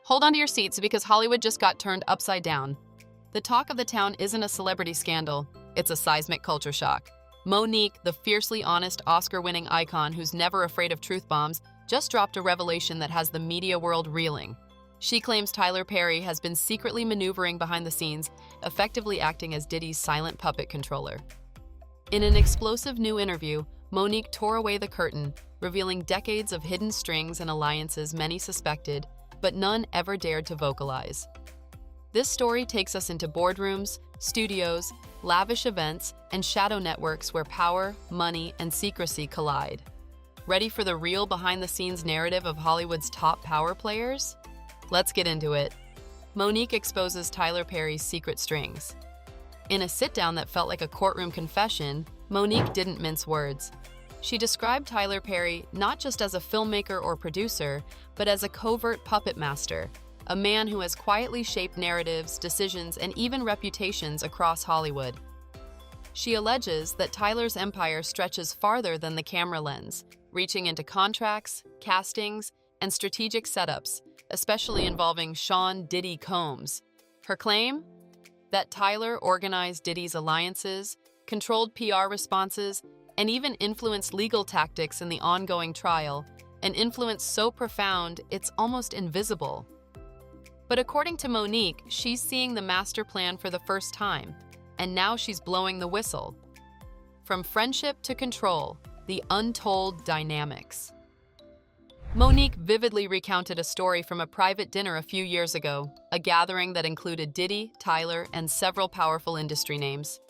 Hold on to your seats because Hollywood just got turned upside down. The talk of the town isn't a celebrity scandal, it's a seismic culture shock. Monique, the fiercely honest Oscar-winning icon who's never afraid of truth bombs, just dropped a revelation that has the media world reeling. She claims Tyler Perry has been secretly maneuvering behind the scenes, effectively acting as Diddy's silent puppet controller. In an explosive new interview, Monique tore away the curtain, revealing decades of hidden strings and alliances many suspected, but none ever dared to vocalize. This story takes us into boardrooms, studios, lavish events, and shadow networks where power, money, and secrecy collide. Ready for the real behind-the-scenes narrative of Hollywood's top power players? Let's get into it. Monique exposes Tyler Perry's secret strings. In a sit-down that felt like a courtroom confession, Monique didn't mince words. She described Tyler Perry not just as a filmmaker or producer, but as a covert puppet master, a man who has quietly shaped narratives, decisions, and even reputations across Hollywood. She alleges that Tyler's empire stretches farther than the camera lens, reaching into contracts, castings, and strategic setups, especially involving Sean "Diddy" Combs. Her claim? That Tyler organized Diddy's alliances, controlled PR responses, and even influenced legal tactics in the ongoing trial, an influence so profound it's almost invisible. But according to Monique, she's seeing the master plan for the first time, and now she's blowing the whistle. From friendship to control, the untold dynamics. Monique vividly recounted a story from a private dinner a few years ago, a gathering that included Diddy, Tyler, and several powerful industry names.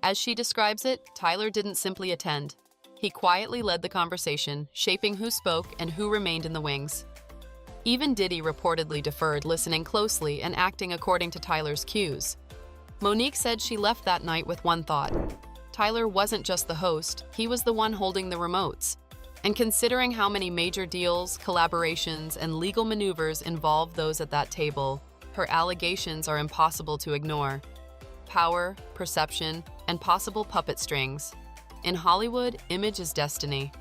As she describes it, Tyler didn't simply attend. He quietly led the conversation, shaping who spoke and who remained in the wings. Even Diddy reportedly deferred, listening closely and acting according to Tyler's cues. Monique said she left that night with one thought. Tyler wasn't just the host, he was the one holding the remotes. And considering how many major deals, collaborations, and legal maneuvers involved those at that table, her allegations are impossible to ignore. Power, perception, and possible puppet strings. In Hollywood, image is destiny.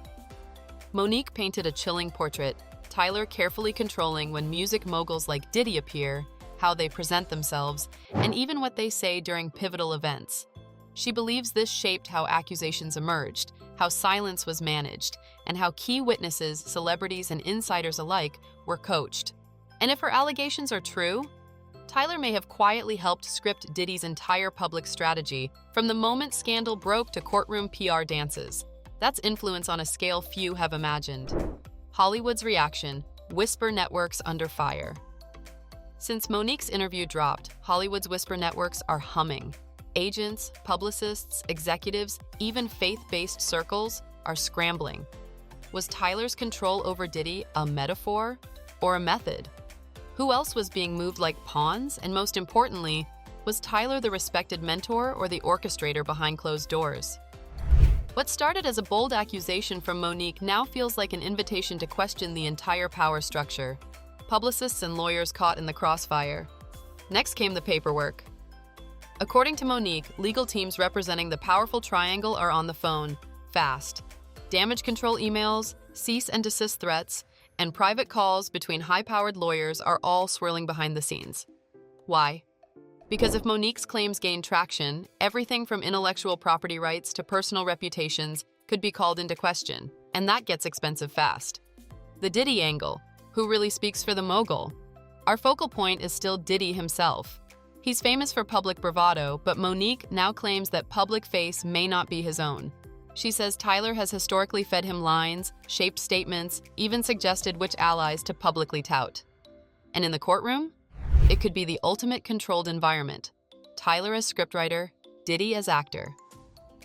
Monique painted a chilling portrait, Tyler carefully controlling when music moguls like Diddy appear, how they present themselves, and even what they say during pivotal events. She believes this shaped how accusations emerged, how silence was managed, and how key witnesses, celebrities, and insiders alike were coached. And if her allegations are true, Tyler may have quietly helped script Diddy's entire public strategy, from the moment scandal broke to courtroom PR dances. That's influence on a scale few have imagined. Hollywood's reaction: whisper networks under fire. Since Monique's interview dropped, Hollywood's whisper networks are humming. Agents, publicists, executives, even faith-based circles are scrambling. Was Tyler's control over Diddy a metaphor or a method? Who else was being moved like pawns? And most importantly, was Tyler the respected mentor or the orchestrator behind closed doors? What started as a bold accusation from Monique now feels like an invitation to question the entire power structure. Publicists and lawyers caught in the crossfire. Next came the paperwork. According to Monique, legal teams representing the powerful triangle are on the phone, fast. Damage control emails, cease and desist threats, and private calls between high-powered lawyers are all swirling behind the scenes. Why? Because if Monique's claims gain traction, everything from intellectual property rights to personal reputations could be called into question, and that gets expensive fast. The Diddy angle: who really speaks for the mogul? Our focal point is still Diddy himself. He's famous for public bravado, but Monique now claims that public face may not be his own. She says Tyler has historically fed him lines, shaped statements, even suggested which allies to publicly tout. And in the courtroom? It could be the ultimate controlled environment. Tyler as scriptwriter, Diddy as actor.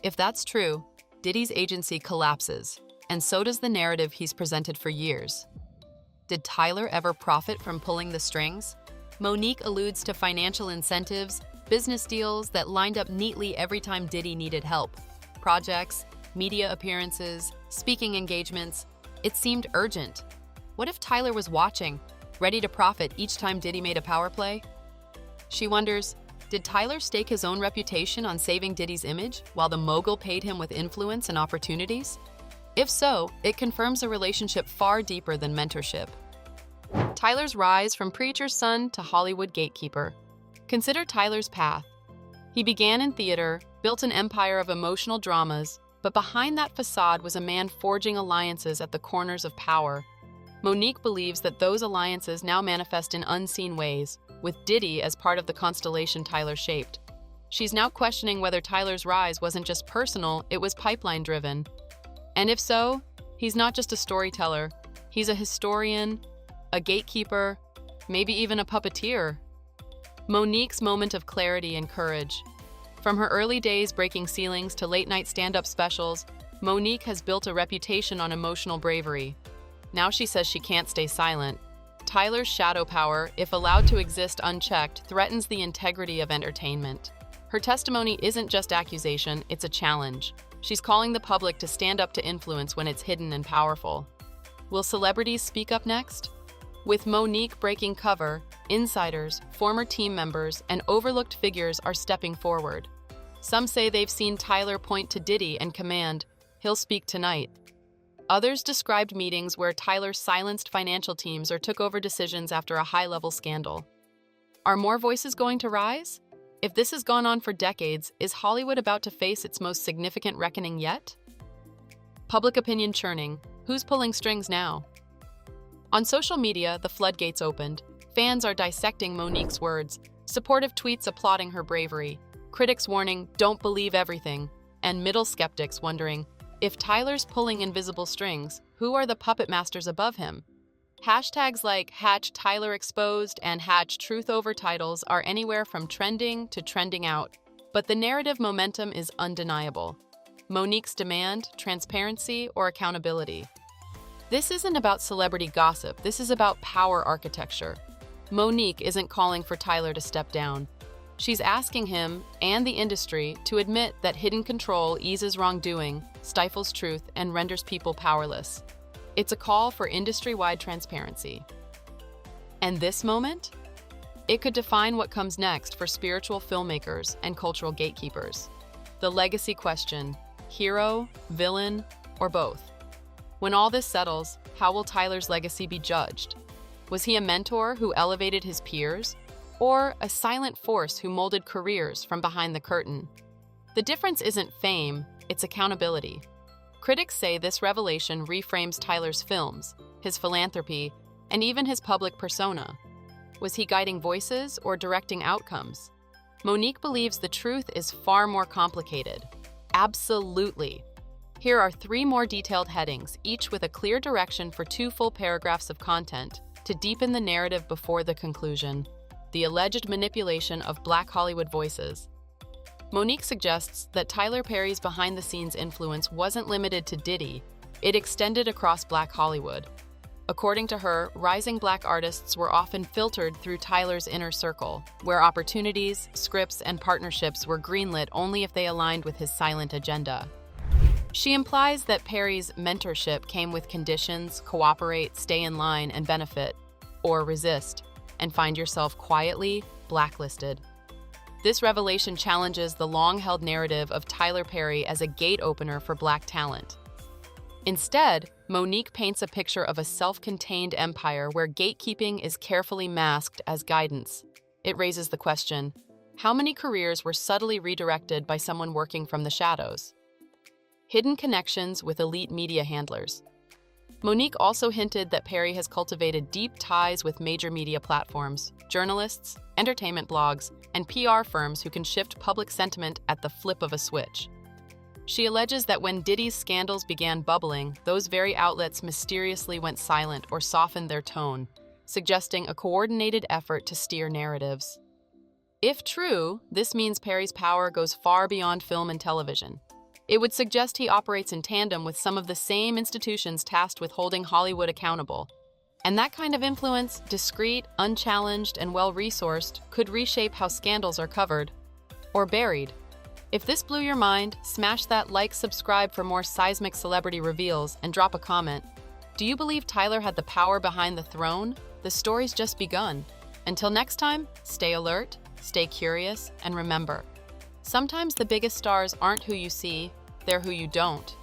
If that's true, Diddy's agency collapses, and so does the narrative he's presented for years. Did Tyler ever profit from pulling the strings? Monique alludes to financial incentives, business deals that lined up neatly every time Diddy needed help. Projects, media appearances, speaking engagements. It seemed urgent. What if Tyler was watching, ready to profit each time Diddy made a power play? She wonders, did Tyler stake his own reputation on saving Diddy's image while the mogul paid him with influence and opportunities? If so, it confirms a relationship far deeper than mentorship. Tyler's rise from preacher's son to Hollywood gatekeeper. Consider Tyler's path. He began in theater, built an empire of emotional dramas, but behind that facade was a man forging alliances at the corners of power. Monique believes that those alliances now manifest in unseen ways, with Diddy as part of the constellation Tyler shaped. She's now questioning whether Tyler's rise wasn't just personal, it was pipeline-driven. And if so, he's not just a storyteller. He's a historian, a gatekeeper, maybe even a puppeteer. Monique's moment of clarity and courage. From her early days breaking ceilings to late-night stand-up specials, Monique has built a reputation on emotional bravery. Now she says she can't stay silent. Tyler's shadow power, if allowed to exist unchecked, threatens the integrity of entertainment. Her testimony isn't just accusation, it's a challenge. She's calling the public to stand up to influence when it's hidden and powerful. Will celebrities speak up next? With Monique breaking cover, insiders, former team members, and overlooked figures are stepping forward. Some say they've seen Tyler point to Diddy and command, "He'll speak tonight." Others described meetings where Tyler silenced financial teams or took over decisions after a high-level scandal. Are more voices going to rise? If this has gone on for decades, is Hollywood about to face its most significant reckoning yet? Public opinion churning. Who's pulling strings now? On social media, the floodgates opened. Fans are dissecting Monique's words, supportive tweets applauding her bravery, critics warning, "Don't believe everything," and middle skeptics wondering, if Tyler's pulling invisible strings, who are the puppet masters above him? Hashtags like #TylerExposed and #TruthOverTitles are anywhere from trending to trending out, but the narrative momentum is undeniable. Monique's demand, transparency, or accountability. This isn't about celebrity gossip, this is about power architecture. Monique isn't calling for Tyler to step down. She's asking him, and the industry, to admit that hidden control eases wrongdoing, stifles truth, and renders people powerless. It's a call for industry-wide transparency. And this moment? It could define what comes next for spiritual filmmakers and cultural gatekeepers. The legacy question: hero, villain, or both? When all this settles, how will Tyler's legacy be judged? Was he a mentor who elevated his peers, or a silent force who molded careers from behind the curtain? The difference isn't fame, it's accountability. Critics say this revelation reframes Tyler's films, his philanthropy, and even his public persona. Was he guiding voices or directing outcomes? Monique believes the truth is far more complicated. Absolutely. Here are 3 more detailed headings, each with a clear direction for 2 full paragraphs of content, to deepen the narrative before the conclusion: the alleged manipulation of Black Hollywood voices. Monique suggests that Tyler Perry's behind-the-scenes influence wasn't limited to Diddy, it extended across Black Hollywood. According to her, rising Black artists were often filtered through Tyler's inner circle, where opportunities, scripts, and partnerships were greenlit only if they aligned with his silent agenda. She implies that Perry's mentorship came with conditions: cooperate, stay in line, and benefit, or resist, and find yourself quietly blacklisted. This revelation challenges the long-held narrative of Tyler Perry as a gate opener for Black talent. Instead, Monique paints a picture of a self-contained empire where gatekeeping is carefully masked as guidance. It raises the question: how many careers were subtly redirected by someone working from the shadows? Hidden connections with elite media handlers. Monique also hinted that Perry has cultivated deep ties with major media platforms, journalists, entertainment blogs, and PR firms who can shift public sentiment at the flip of a switch. She alleges that when Diddy's scandals began bubbling, those very outlets mysteriously went silent or softened their tone, suggesting a coordinated effort to steer narratives. If true, this means Perry's power goes far beyond film and television. It would suggest he operates in tandem with some of the same institutions tasked with holding Hollywood accountable. And that kind of influence, discreet, unchallenged, and well-resourced, could reshape how scandals are covered or buried. If this blew your mind, smash that like, subscribe for more seismic celebrity reveals, and drop a comment. Do you believe Tyler had the power behind the throne? The story's just begun. Until next time, stay alert, stay curious, and remember, sometimes the biggest stars aren't who you see, they're who you don't.